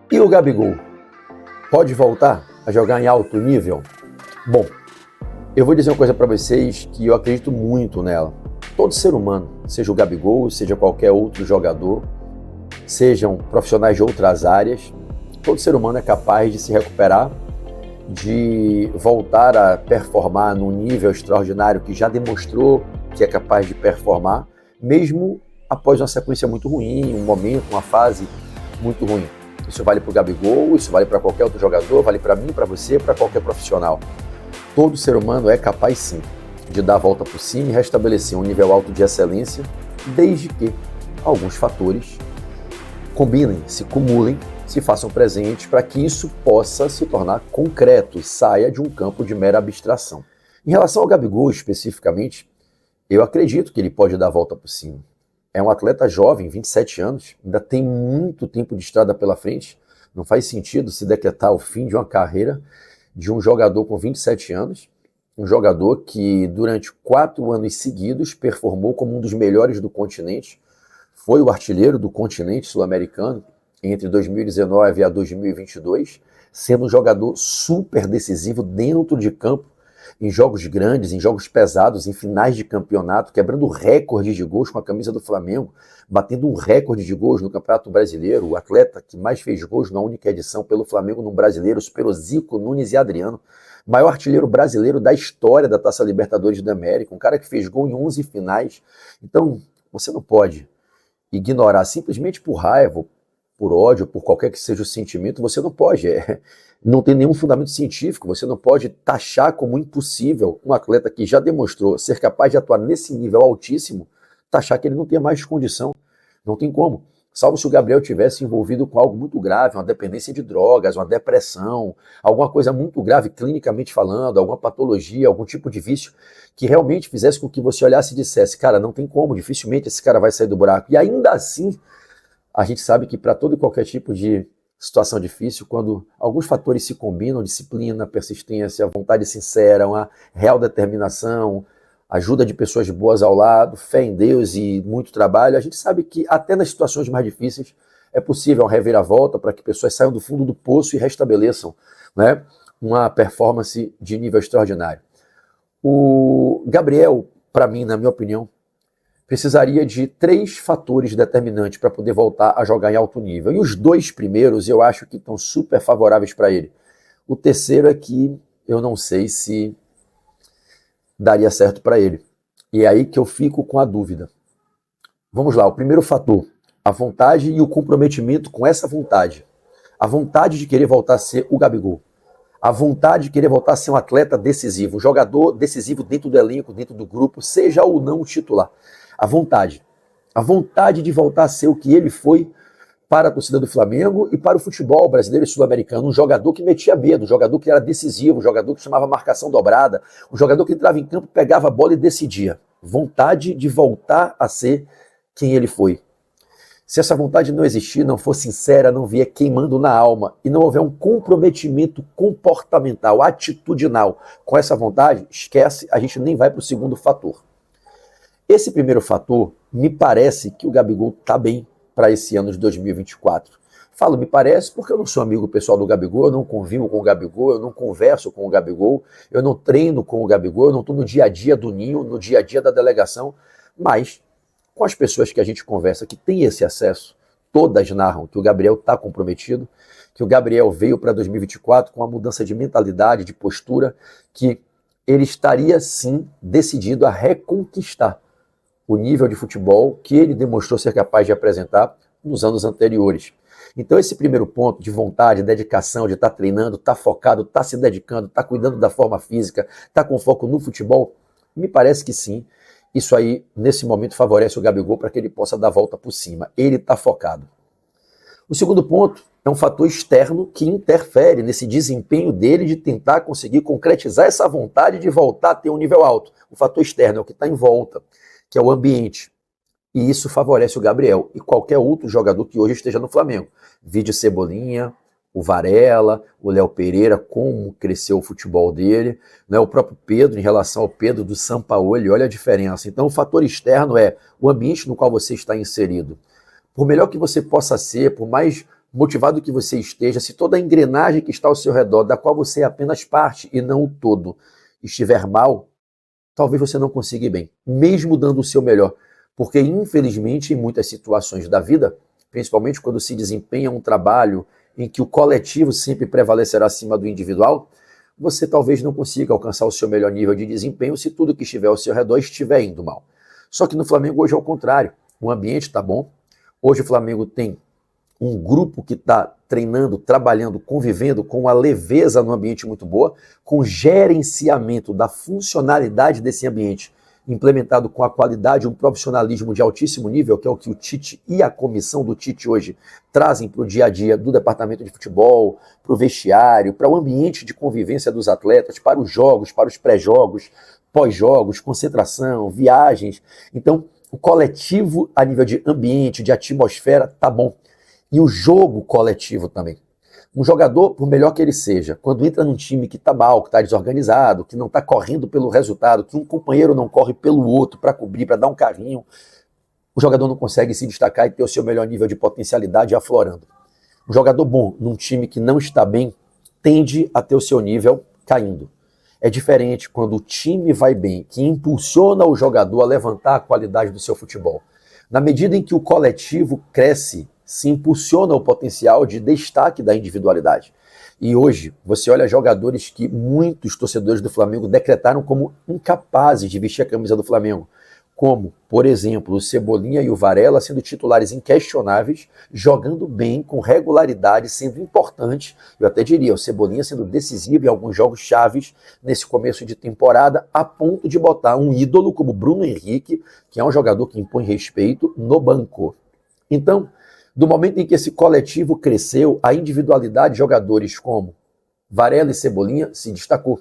E o Gabigol? Pode voltar a jogar em alto nível? Bom, eu vou dizer uma coisa para vocês que eu acredito muito nela. Todo ser humano, seja o Gabigol, seja qualquer outro jogador, sejam profissionais de outras áreas, todo ser humano é capaz de se recuperar, de voltar a performar num nível extraordinário que já demonstrou que é capaz de performar, mesmo após uma sequência muito ruim, um momento, uma fase muito ruim. Isso vale para o Gabigol, isso vale para qualquer outro jogador, vale para mim, para você, para qualquer profissional. Todo ser humano é capaz, sim, de dar a volta por cima e restabelecer um nível alto de excelência, desde que alguns fatores combinem, se cumulem, se façam presentes para que isso possa se tornar concreto e saia de um campo de mera abstração. Em relação ao Gabigol especificamente, eu acredito que ele pode dar a volta por cima. É um atleta jovem, 27 anos, ainda tem muito tempo de estrada pela frente. Não faz sentido se decretar o fim de uma carreira de um jogador com 27 anos, um jogador que durante 4 anos seguidos performou como um dos melhores do continente, foi o artilheiro do continente sul-americano entre 2019 a 2022, sendo um jogador super decisivo dentro de campo, em jogos grandes, em jogos pesados, em finais de campeonato, quebrando recordes de gols com a camisa do Flamengo, batendo um recorde de gols no Campeonato Brasileiro, o atleta que mais fez gols na única edição pelo Flamengo no Brasileiro, superou Zico, Nunes e Adriano, maior artilheiro brasileiro da história da Taça Libertadores da América, um cara que fez gol em 11 finais. Então, você não pode ignorar simplesmente por raiva, por ódio, por qualquer que seja o sentimento, você não pode, não tem nenhum fundamento científico, você não pode taxar como impossível um atleta que já demonstrou ser capaz de atuar nesse nível altíssimo, taxar que ele não tem mais condição, não tem como. Salvo se o Gabriel tivesse envolvido com algo muito grave, uma dependência de drogas, uma depressão, alguma coisa muito grave clinicamente falando, alguma patologia, algum tipo de vício, que realmente fizesse com que você olhasse e dissesse, cara, não tem como, dificilmente esse cara vai sair do buraco. E ainda assim, a gente sabe que para todo e qualquer tipo de situação difícil, quando alguns fatores se combinam, disciplina, persistência, vontade sincera, uma real determinação, ajuda de pessoas boas ao lado, fé em Deus e muito trabalho, a gente sabe que até nas situações mais difíceis é possível uma reviravolta para que pessoas saiam do fundo do poço e restabeleçam, né, uma performance de nível extraordinário. O Gabriel, para mim, na minha opinião, precisaria de 3 fatores determinantes para poder voltar a jogar em alto nível. E os 2 primeiros eu acho que estão super favoráveis para ele. O terceiro é que eu não sei se daria certo para ele. E é aí que eu fico com a dúvida. Vamos lá, o primeiro fator, a vontade e o comprometimento com essa vontade. A vontade de querer voltar a ser o Gabigol. A vontade de querer voltar a ser um atleta decisivo, um jogador decisivo dentro do elenco, dentro do grupo, seja ou não o titular. A vontade de voltar a ser o que ele foi para a torcida do Flamengo e para o futebol brasileiro e sul-americano, um jogador que metia medo, um jogador que era decisivo, um jogador que chamava marcação dobrada, um jogador que entrava em campo, pegava a bola e decidia. Vontade de voltar a ser quem ele foi. Se essa vontade não existir, não for sincera, não vier queimando na alma e não houver um comprometimento comportamental, atitudinal com essa vontade, esquece, a gente nem vai para o segundo fator. Esse primeiro fator, me parece que o Gabigol está bem para esse ano de 2024. Falo me parece porque eu não sou amigo pessoal do Gabigol, eu não convivo com o Gabigol, eu não converso com o Gabigol, eu não treino com o Gabigol, eu não estou no dia a dia do Ninho, no dia a dia da delegação, mas com as pessoas que a gente conversa que tem esse acesso, todas narram que o Gabriel está comprometido, que o Gabriel veio para 2024 com uma mudança de mentalidade, de postura, que ele estaria sim decidido a reconquistar o nível de futebol que ele demonstrou ser capaz de apresentar nos anos anteriores. Então esse primeiro ponto de vontade, dedicação, de estar treinando, estar focado, estar se dedicando, estar cuidando da forma física, estar com foco no futebol, me parece que sim. Isso aí, nesse momento, favorece o Gabigol para que ele possa dar a volta por cima. Ele está focado. O segundo ponto é um fator externo que interfere nesse desempenho dele de tentar conseguir concretizar essa vontade de voltar a ter um nível alto. O fator externo é o que está em volta, que é o ambiente. E isso favorece o Gabriel e qualquer outro jogador que hoje esteja no Flamengo. Vide Cebolinha, o Varela, o Léo Pereira, como cresceu o futebol dele, né? O próprio Pedro, em relação ao Pedro do Sampaoli, olha a diferença. Então o fator externo é o ambiente no qual você está inserido. Por melhor que você possa ser, por mais motivado que você esteja, se toda a engrenagem que está ao seu redor, da qual você é apenas parte e não o todo, estiver mal, talvez você não consiga ir bem, mesmo dando o seu melhor. Porque, infelizmente, em muitas situações da vida, principalmente quando se desempenha um trabalho em que o coletivo sempre prevalecerá acima do individual, você talvez não consiga alcançar o seu melhor nível de desempenho se tudo que estiver ao seu redor estiver indo mal. Só que no Flamengo hoje é o contrário. O ambiente está bom. Hoje o Flamengo tem um grupo que está treinando, trabalhando, convivendo com uma leveza no ambiente muito boa, com gerenciamento da funcionalidade desse ambiente, implementado com a qualidade, um profissionalismo de altíssimo nível, que é o que o Tite e a comissão do Tite hoje trazem para o dia a dia do departamento de futebol, para o vestiário, para o ambiente de convivência dos atletas, para os jogos, para os pré-jogos, pós-jogos, concentração, viagens. Então, o coletivo a nível de ambiente, de atmosfera, tá bom. E o jogo coletivo também. Um jogador, por melhor que ele seja, quando entra num time que está mal, que está desorganizado, que não está correndo pelo resultado, que um companheiro não corre pelo outro para cobrir, para dar um carrinho, o jogador não consegue se destacar e ter o seu melhor nível de potencialidade aflorando. Um jogador bom num time que não está bem tende a ter o seu nível caindo. É diferente quando o time vai bem, que impulsiona o jogador a levantar a qualidade do seu futebol. Na medida em que o coletivo cresce, se impulsiona o potencial de destaque da individualidade. E hoje, você olha jogadores que muitos torcedores do Flamengo decretaram como incapazes de vestir a camisa do Flamengo, como, por exemplo, o Cebolinha e o Varela sendo titulares inquestionáveis, jogando bem, com regularidade, sendo importantes, eu até diria, o Cebolinha sendo decisivo em alguns jogos chaves nesse começo de temporada, a ponto de botar um ídolo como Bruno Henrique, que é um jogador que impõe respeito, no banco. Então, do momento em que esse coletivo cresceu, a individualidade de jogadores como Varela e Cebolinha se destacou.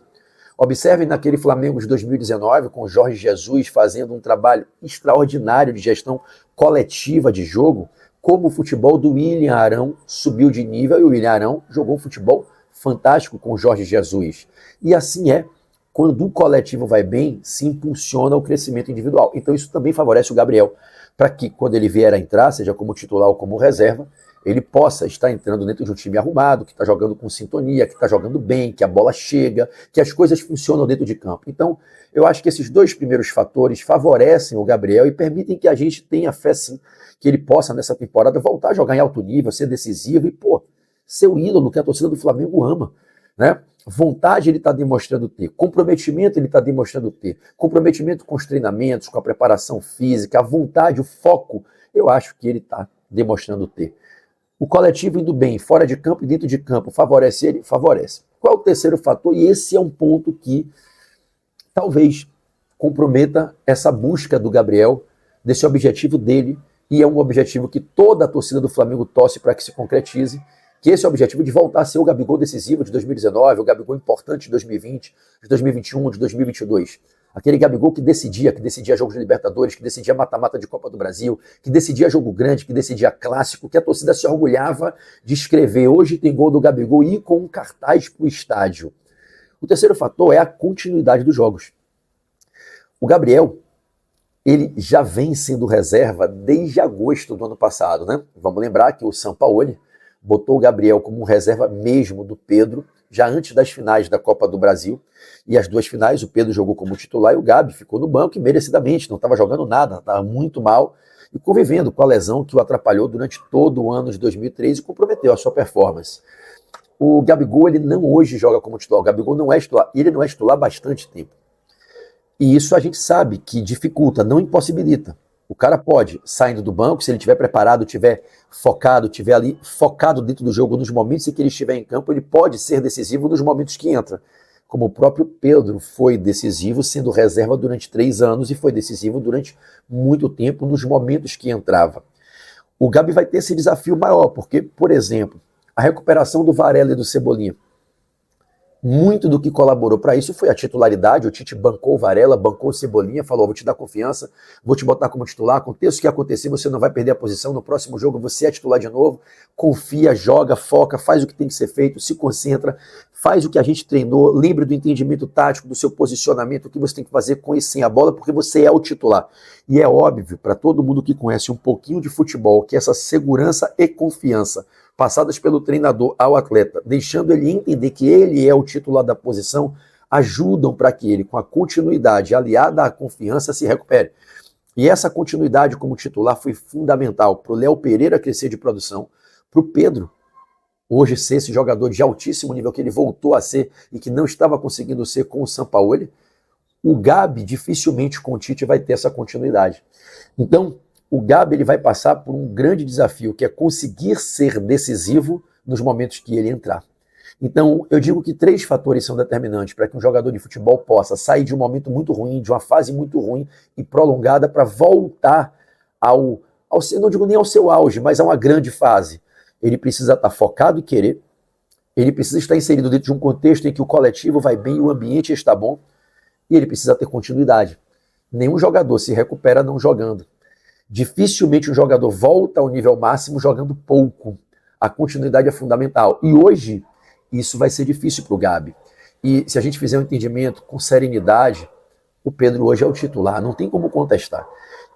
Observem naquele Flamengo de 2019, com o Jorge Jesus fazendo um trabalho extraordinário de gestão coletiva de jogo, como o futebol do William Arão subiu de nível e o William Arão jogou um futebol fantástico com o Jorge Jesus. E assim é, quando o coletivo vai bem, se impulsiona o crescimento individual. Então isso também favorece o Gabriel, para que quando ele vier a entrar, seja como titular ou como reserva, ele possa estar entrando dentro de um time arrumado, que está jogando com sintonia, que está jogando bem, que a bola chega, que as coisas funcionam dentro de campo. Então, eu acho que esses dois primeiros fatores favorecem o Gabriel e permitem que a gente tenha fé, sim, que ele possa, nessa temporada, voltar a jogar em alto nível, ser decisivo e, ser o ídolo que a torcida do Flamengo ama, né? Vontade ele está demonstrando ter, comprometimento ele está demonstrando ter, comprometimento com os treinamentos, com a preparação física, a vontade, o foco, eu acho que ele está demonstrando ter. O coletivo indo bem, fora de campo e dentro de campo, favorece ele? Favorece. Qual é o terceiro fator? E esse é um ponto que talvez comprometa essa busca do Gabriel, desse objetivo dele, e é um objetivo que toda a torcida do Flamengo torce para que se concretize, que esse é o objetivo de voltar a ser o Gabigol decisivo de 2019, o Gabigol importante de 2020, de 2021, de 2022. Aquele Gabigol que decidia jogos de Libertadores, que decidia mata-mata de Copa do Brasil, que decidia jogo grande, que decidia clássico, que a torcida se orgulhava de escrever. Hoje tem gol do Gabigol e ir com um cartaz para o estádio. O terceiro fator é a continuidade dos jogos. O Gabriel, ele já vem sendo reserva desde agosto do ano passado, né? Vamos lembrar que o Sampaoli botou o Gabriel como reserva mesmo do Pedro, já antes das finais da Copa do Brasil, e as duas finais o Pedro jogou como titular e o Gabi ficou no banco e merecidamente, não estava jogando nada, estava muito mal e convivendo com a lesão que o atrapalhou durante todo o ano de 2013 e comprometeu a sua performance. O Gabigol, ele não hoje joga como titular, o Gabigol não é titular, ele não é titular há bastante tempo. E isso a gente sabe que dificulta, não impossibilita. O cara pode, saindo do banco, se ele estiver preparado, estiver focado, estiver ali focado dentro do jogo, nos momentos em que ele estiver em campo, ele pode ser decisivo nos momentos que entra. Como o próprio Pedro foi decisivo, sendo reserva durante 3 anos e foi decisivo durante muito tempo nos momentos que entrava. O Gabi vai ter esse desafio maior, porque, por exemplo, a recuperação do Varela e do Cebolinha, muito do que colaborou para isso foi a titularidade. O Tite bancou o Varela, bancou o Cebolinha, falou: vou te dar confiança, vou te botar como titular, aconteça o que acontecer, você não vai perder a posição, no próximo jogo você é titular de novo, confia, joga, foca, faz o que tem que ser feito, se concentra, faz o que a gente treinou, lembre do entendimento tático, do seu posicionamento, o que você tem que fazer com e sem a bola, porque você é o titular. E é óbvio, para todo mundo que conhece um pouquinho de futebol, que essa segurança e confiança passadas pelo treinador ao atleta, deixando ele entender que ele é o titular da posição, ajudam para que ele, com a continuidade aliada à confiança, se recupere. E essa continuidade como titular foi fundamental para o Léo Pereira crescer de produção, para o Pedro hoje ser esse jogador de altíssimo nível que ele voltou a ser e que não estava conseguindo ser com o Sampaoli. O Gabi dificilmente com o Tite vai ter essa continuidade. Então, o Gabi ele vai passar por um grande desafio, que é conseguir ser decisivo nos momentos que ele entrar. Então, eu digo que 3 fatores são determinantes para que um jogador de futebol possa sair de um momento muito ruim, de uma fase muito ruim e prolongada para voltar ao não digo nem ao seu auge, mas a uma grande fase. Ele precisa estar focado e querer, ele precisa estar inserido dentro de um contexto em que o coletivo vai bem e o ambiente está bom, e ele precisa ter continuidade. Nenhum jogador se recupera não jogando. Dificilmente um jogador volta ao nível máximo jogando pouco. A continuidade é fundamental. E hoje, isso vai ser difícil para o Gabi. E se a gente fizer um entendimento com serenidade, o Pedro hoje é o titular, não tem como contestar.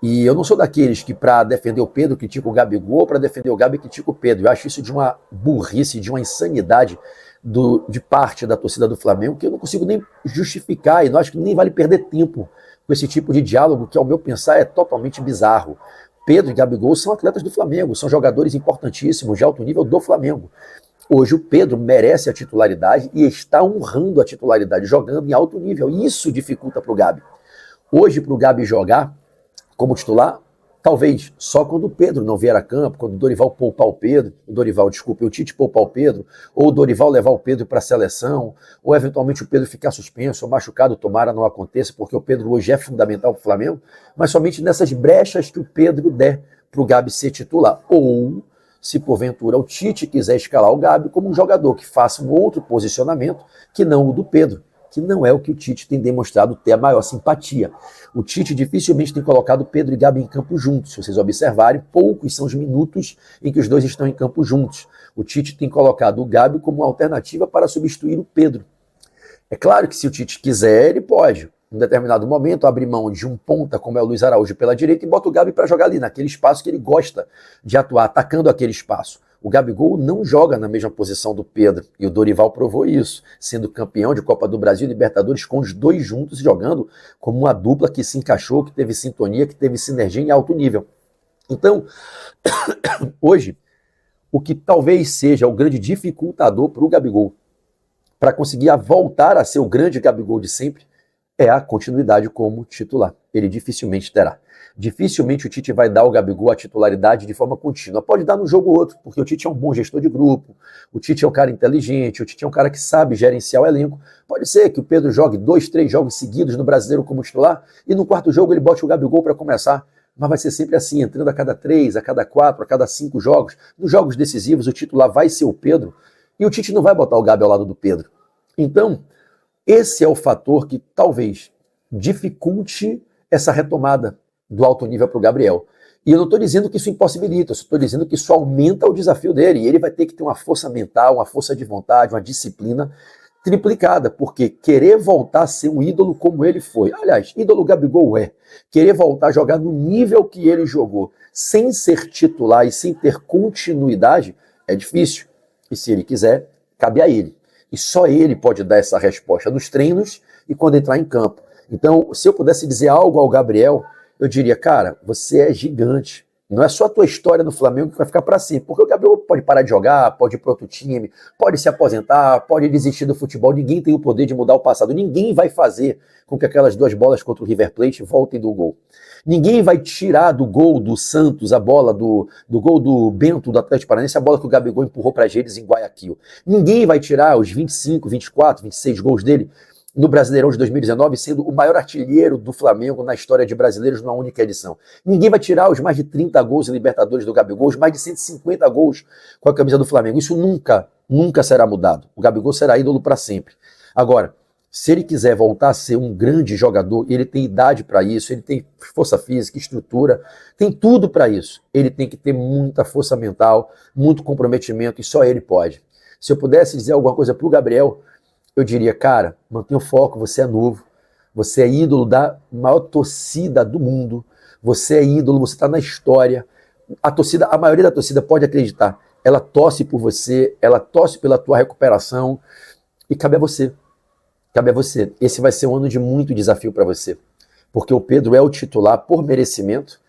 E eu não sou daqueles que, para defender o Pedro, critica o Gabigol, ou para defender o Gabi, critica o Pedro. Eu acho isso de uma burrice, de uma insanidade de parte da torcida do Flamengo, que eu não consigo nem justificar, e não acho que nem vale perder tempo com esse tipo de diálogo, que ao meu pensar é totalmente bizarro. Pedro e Gabigol são atletas do Flamengo, são jogadores importantíssimos, de alto nível do Flamengo. Hoje o Pedro merece a titularidade e está honrando a titularidade, jogando em alto nível. Isso dificulta para o Gabi. Hoje, para o Gabi jogar como titular, talvez só quando o Pedro não vier a campo, quando o Dorival poupar o Pedro, o Tite poupar o Pedro, ou o Dorival levar o Pedro para a seleção, ou eventualmente o Pedro ficar suspenso ou machucado, tomara não aconteça, porque o Pedro hoje é fundamental para o Flamengo, mas somente nessas brechas que o Pedro der para o Gabi ser titular. Ou, se porventura o Tite quiser escalar o Gabi como um jogador que faça um outro posicionamento que não o do Pedro, que não é o que o Tite tem demonstrado ter a maior simpatia. O Tite dificilmente tem colocado Pedro e Gabi em campo juntos. Se vocês observarem, poucos são os minutos em que os dois estão em campo juntos. O Tite tem colocado o Gabi como uma alternativa para substituir o Pedro. É claro que se o Tite quiser, ele pode, em determinado momento, abrir mão de um ponta, como é o Luiz Araújo, pela direita e bota o Gabi para jogar ali, naquele espaço que ele gosta de atuar, atacando aquele espaço. O Gabigol não joga na mesma posição do Pedro, e o Dorival provou isso, sendo campeão de Copa do Brasil e Libertadores com os dois juntos, jogando como uma dupla que se encaixou, que teve sintonia, que teve sinergia em alto nível. Então, hoje, o que talvez seja o grande dificultador para o Gabigol, para conseguir voltar a ser o grande Gabigol de sempre, é a continuidade como titular. Ele dificilmente terá. Dificilmente o Tite vai dar ao Gabigol a titularidade de forma contínua. Pode dar num jogo ou outro, porque o Tite é um bom gestor de grupo, o Tite é um cara inteligente, o Tite é um cara que sabe gerenciar o elenco. Pode ser que o Pedro jogue 2, 3 jogos seguidos no Brasileiro como titular e no quarto jogo ele bote o Gabigol para começar. Mas vai ser sempre assim, entrando a cada 3, a cada 4, a cada 5 jogos. Nos jogos decisivos o titular vai ser o Pedro e o Tite não vai botar o Gabi ao lado do Pedro. Então, esse é o fator que talvez dificulte essa retomada do alto nível para o Gabriel. E eu não estou dizendo que isso impossibilita, eu estou dizendo que isso aumenta o desafio dele. E ele vai ter que ter uma força mental, uma força de vontade, uma disciplina triplicada, porque querer voltar a ser um ídolo como ele foi, aliás, ídolo Gabigol querer voltar a jogar no nível que ele jogou, sem ser titular e sem ter continuidade, é difícil. E se ele quiser, cabe a ele. E só ele pode dar essa resposta nos treinos e quando entrar em campo. Então, se eu pudesse dizer algo ao Gabriel, eu diria, cara, você é gigante. Não é só a tua história no Flamengo que vai ficar para sempre. Porque o Gabriel pode parar de jogar, pode ir para outro time, pode se aposentar, pode desistir do futebol. Ninguém tem o poder de mudar o passado. Ninguém vai fazer com que aquelas 2 bolas contra o River Plate voltem do gol. Ninguém vai tirar do gol do Santos a bola, do gol do Bento, do Atlético Paranaense, a bola que o Gabigol empurrou para as redes em Guayaquil. Ninguém vai tirar os 25, 24, 26 gols dele no Brasileirão de 2019, sendo o maior artilheiro do Flamengo na história de brasileiros numa única edição. Ninguém vai tirar os mais de 30 gols em Libertadores do Gabigol, os mais de 150 gols com a camisa do Flamengo. Isso nunca será mudado. O Gabigol será ídolo para sempre. Agora, se ele quiser voltar a ser um grande jogador, ele tem idade para isso, ele tem força física, estrutura, tem tudo para isso. Ele tem que ter muita força mental, muito comprometimento, e só ele pode. Se eu pudesse dizer alguma coisa para o Gabriel, eu diria, cara, mantenha o foco, você é novo, você é ídolo da maior torcida do mundo, você é ídolo, você está na história. A maioria da torcida pode acreditar ela torce por você, ela torce pela tua recuperação e cabe a você. Cabe a você. Esse vai ser um ano de muito desafio para você, porque o Pedro é o titular por merecimento.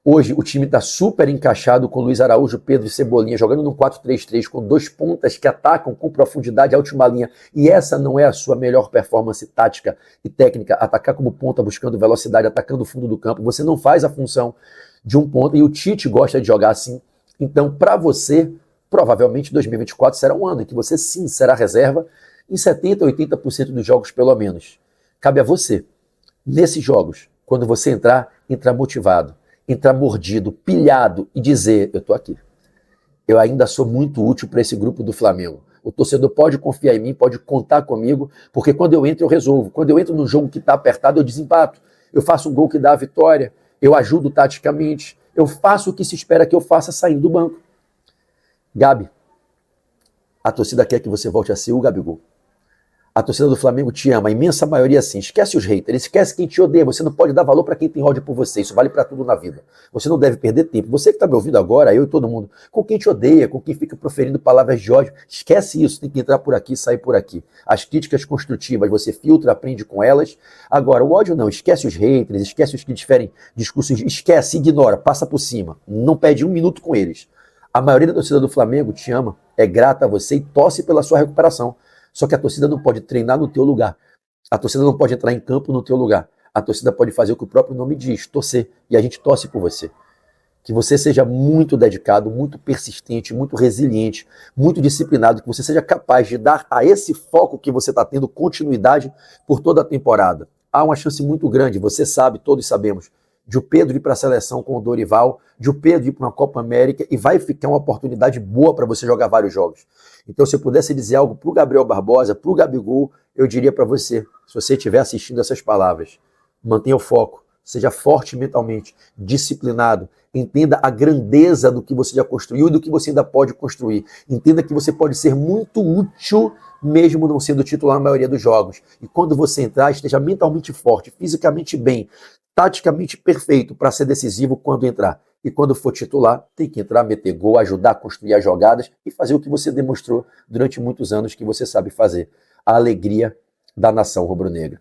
Hoje o time está super encaixado com Luiz Araújo, Pedro e Cebolinha, jogando num 4-3-3 com dois pontas que atacam com profundidade a última linha. E essa não é a sua melhor performance tática e técnica, atacar como ponta, buscando velocidade, atacando o fundo do campo. Você não faz a função de um ponta e o Tite gosta de jogar assim. Então, para você, provavelmente 2024 será um ano em que você sim será reserva em 70%, 80% dos jogos pelo menos. Cabe a você, nesses jogos, quando você entrar motivado, entrar mordido, pilhado e dizer, eu tô aqui. Eu ainda sou muito útil para esse grupo do Flamengo. O torcedor pode confiar em mim, pode contar comigo, porque quando eu entro eu resolvo. Quando eu entro num jogo que está apertado, eu desempato. Eu faço um gol que dá a vitória, eu ajudo taticamente, eu faço o que se espera que eu faça saindo do banco. Gabi, a torcida quer que você volte a ser o Gabigol. A torcida do Flamengo te ama, a imensa maioria sim. Esquece os haters, esquece quem te odeia. Você não pode dar valor para quem tem ódio por você. Isso vale para tudo na vida. Você não deve perder tempo. Você que está me ouvindo agora, eu e todo mundo, com quem te odeia, com quem fica proferindo palavras de ódio, esquece isso. Tem que entrar por aqui e sair por aqui. As críticas construtivas, você filtra, aprende com elas. Agora, o ódio não. Esquece os haters, esquece os que diferem discursos. Esquece, ignora, passa por cima. Não perde um minuto com eles. A maioria da torcida do Flamengo te ama, é grata a você e torce pela sua recuperação. Só que a torcida não pode treinar no teu lugar. A torcida não pode entrar em campo no teu lugar. A torcida pode fazer o que o próprio nome diz, torcer. E a gente torce por você. Que você seja muito dedicado, muito persistente, muito resiliente, muito disciplinado, que você seja capaz de dar a esse foco que você está tendo continuidade por toda a temporada. Há uma chance muito grande, você sabe, todos sabemos, de o Pedro ir para a seleção com o Dorival, de o Pedro ir para uma Copa América, e vai ficar uma oportunidade boa para você jogar vários jogos. Então, se eu pudesse dizer algo para o Gabriel Barbosa, para o Gabigol, eu diria para você, se você estiver assistindo essas palavras, mantenha o foco, seja forte mentalmente, disciplinado, entenda a grandeza do que você já construiu e do que você ainda pode construir. Entenda que você pode ser muito útil, mesmo não sendo titular na maioria dos jogos. E quando você entrar, esteja mentalmente forte, fisicamente bem, taticamente perfeito para ser decisivo quando entrar. E quando for titular, tem que entrar, meter gol, ajudar a construir as jogadas e fazer o que você demonstrou durante muitos anos que você sabe fazer. A alegria da nação rubro-negra.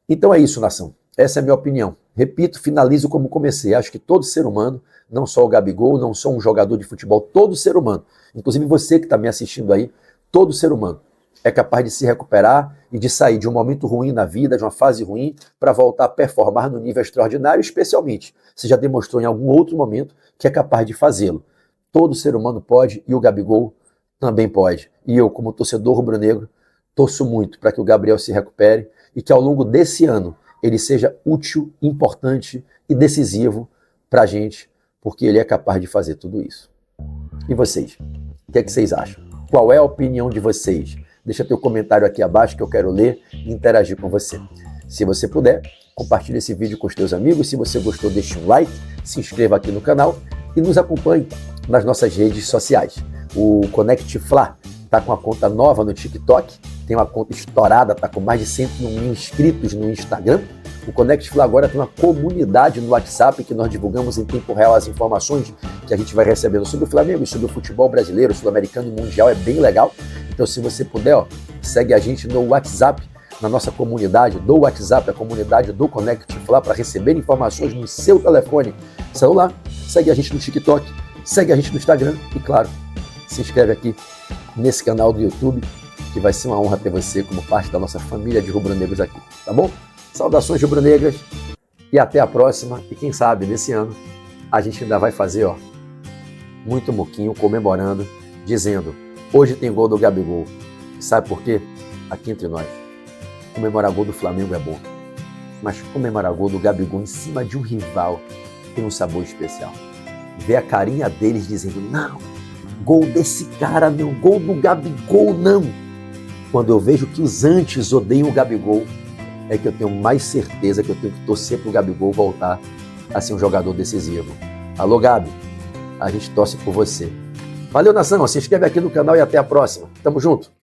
Então é isso, nação. Essa é a minha opinião. Repito, finalizo como comecei. Acho que todo ser humano, não só o Gabigol, não só um jogador de futebol, todo ser humano, inclusive você que está me assistindo aí, todo ser humano é capaz de se recuperar e de sair de um momento ruim na vida, de uma fase ruim, para voltar a performar no nível extraordinário, especialmente se já demonstrou em algum outro momento que é capaz de fazê-lo. Todo ser humano pode e o Gabigol também pode. E eu, como torcedor rubro-negro, torço muito para que o Gabriel se recupere e que ao longo desse ano ele seja útil, importante e decisivo para a gente, porque ele é capaz de fazer tudo isso. E vocês? O que é que vocês acham? Qual é a opinião de vocês? Deixa teu comentário aqui abaixo que eu quero ler e interagir com você. Se você puder, compartilhe esse vídeo com os teus amigos. Se você gostou, deixe um like, se inscreva aqui no canal e nos acompanhe nas nossas redes sociais. O Conect Fla está com uma conta nova no TikTok, tem uma conta estourada, está com mais de 101 mil inscritos no Instagram. O Conect Fla agora tem uma comunidade no WhatsApp que nós divulgamos em tempo real as informações que a gente vai recebendo sobre o Flamengo e sobre o futebol brasileiro, sul-americano e mundial. É bem legal. Então, se você puder, segue a gente no WhatsApp, na nossa comunidade do WhatsApp, a comunidade do Conect Fla, para receber informações no seu telefone celular. Segue a gente no TikTok, segue a gente no Instagram e, claro, se inscreve aqui nesse canal do YouTube, que vai ser uma honra ter você como parte da nossa família de rubro-negros aqui, tá bom? Saudações rubro-negras e até a próxima. E quem sabe, nesse ano, a gente ainda vai fazer, muito moquinho comemorando, dizendo, hoje tem gol do Gabigol. Sabe por quê? Aqui entre nós, comemorar gol do Flamengo é bom, mas comemorar gol do Gabigol em cima de um rival tem um sabor especial. Ver a carinha deles dizendo, não, gol desse cara não, gol do Gabigol não. Quando eu vejo que os antes odeiam o Gabigol, é que eu tenho mais certeza que eu tenho que torcer para o Gabigol voltar a ser um jogador decisivo. Alô, Gabi, a gente torce por você. Valeu, nação, se inscreve aqui no canal e até a próxima. Tamo junto.